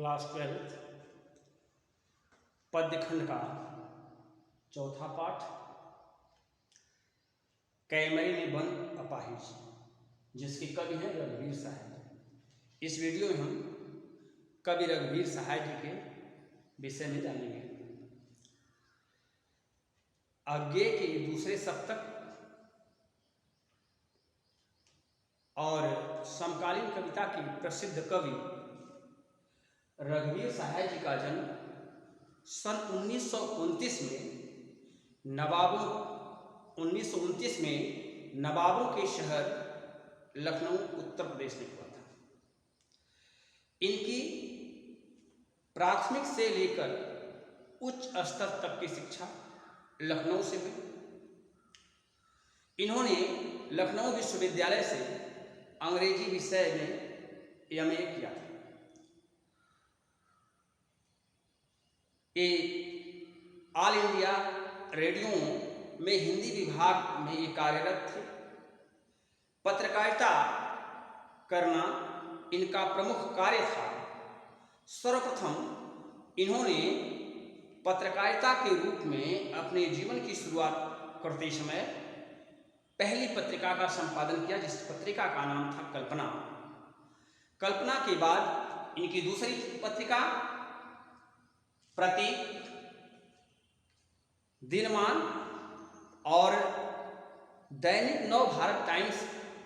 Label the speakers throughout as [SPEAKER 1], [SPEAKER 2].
[SPEAKER 1] Class 12 पद्यखंड का चौथा पाठ कैमरे में बंद अपाहिज, जिसके कवि हैं रघुवीर सहाय। इस वीडियो में हम कवि रघुवीर सहाय जी के विषय में जानेंगे। आगे के दूसरे सप्तक और समकालीन कविता के प्रसिद्ध कवि रघुवीर सहाय जी का जन्म सन 1929 में नवाबों के शहर लखनऊ उत्तर प्रदेश में हुआ था। इनकी प्राथमिक से लेकर उच्च स्तर तक की शिक्षा लखनऊ से हुई। इन्होंने लखनऊ विश्वविद्यालय से अंग्रेजी विषय में एमए किया था। ये ऑल इंडिया रेडियो में हिंदी विभाग में ये कार्यरत थे। पत्रकारिता करना इनका प्रमुख कार्य था। सर्वप्रथम इन्होंने पत्रकारिता के रूप में अपने जीवन की शुरुआत करते समय पहली पत्रिका का संपादन किया, जिस पत्रिका का नाम था कल्पना। कल्पना के बाद इनकी दूसरी पत्रिका प्रतीक, दिनमान और दैनिक नव भारत टाइम्स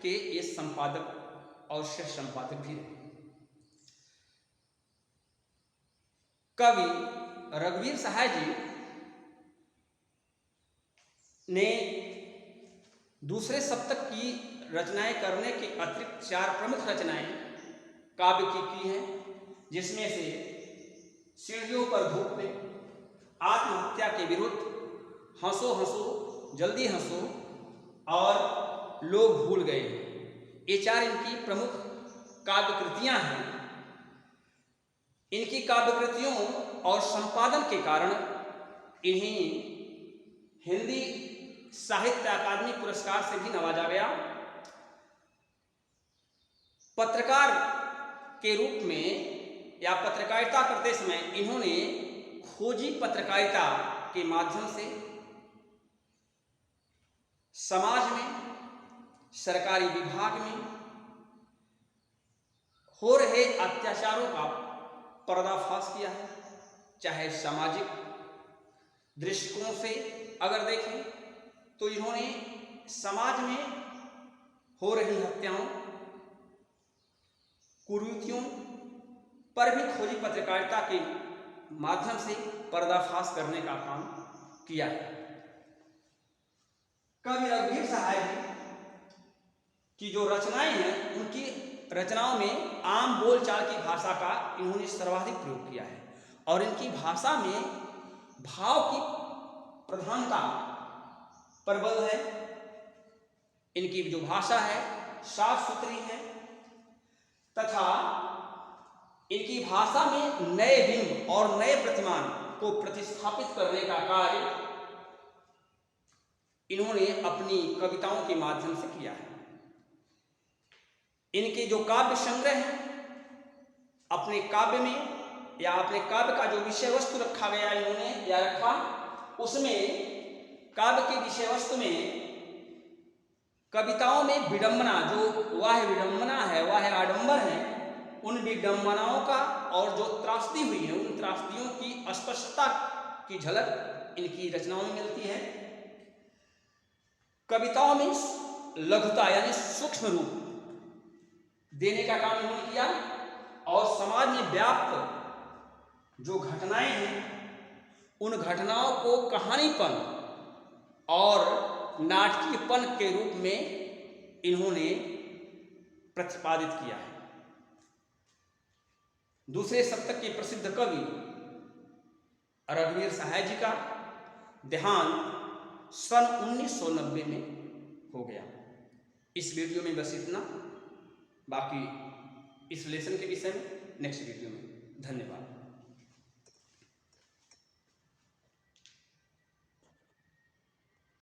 [SPEAKER 1] के ये संपादक और सह संपादक भी रहे। कवि रघुवीर सहाय जी ने दूसरे सप्तक की रचनाएं करने के अतिरिक्त 4 प्रमुख रचनाएं काव्य की हैं, जिसमें से सीढ़ियों पर धूप में, आत्महत्या के विरुद्ध, हंसो हंसो जल्दी हंसो और लोग भूल गए। ये 4 इनकी प्रमुख काव्य कृतियां हैं। इनकी काव्य कृतियों और संपादन के कारण इन्हें हिंदी साहित्य अकादमी पुरस्कार से भी नवाजा गया। पत्रकार के रूप में या पत्रकारिता करते समय इन्होंने खोजी पत्रकारिता के माध्यम से समाज में, सरकारी विभाग में हो रहे अत्याचारों का पर्दाफाश किया है। चाहे सामाजिक दृष्टिकोण से अगर देखें तो इन्होंने समाज में हो रही हत्याओं, कुरीतियों पर भी खोजी पत्रकारिता के माध्यम से पर्दाफाश करने का काम किया है। कवि रघुवीर सहाय जी की जो रचनाएं हैं, उनकी रचनाओं में आम बोलचाल की भाषा का इन्होंने सर्वाधिक प्रयोग किया है और इनकी भाषा में भाव की प्रधानता प्रबल है। इनकी जो भाषा है साफ सुथरी है तथा इनकी भाषा में नए बिंब और नए प्रतिमान को प्रतिस्थापित करने का कार्य इन्होंने अपनी कविताओं के माध्यम से किया है। इनके जो काव्य संग्रह हैं, अपने काव्य में या अपने काव्य का जो विषय वस्तु रखा गया इन्होंने या रखा, उसमें काव्य के विषय वस्तु में कविताओं में विडंबना, जो वाह विडंबना है, वाह आडंबर है, उन विडंबनाओं का और जो त्रासदी हुई है, उन त्रासदियों की स्पष्टता की झलक इनकी रचनाओं में मिलती है। कविताओं में लघुता यानी सूक्ष्म रूप देने का काम इन्होंने किया और समाज में व्याप्त जो घटनाएं हैं, उन घटनाओं को कहानीपन और नाटकीयपन के रूप में इन्होंने प्रतिपादित किया है। दूसरे सप्तक के प्रसिद्ध कवि रघुवीर सहाय जी का देहांत सन 1990 में हो गया। इस वीडियो में बस इतना। बाकी इस लेसन के विषय में नेक्स्ट वीडियो में। धन्यवाद।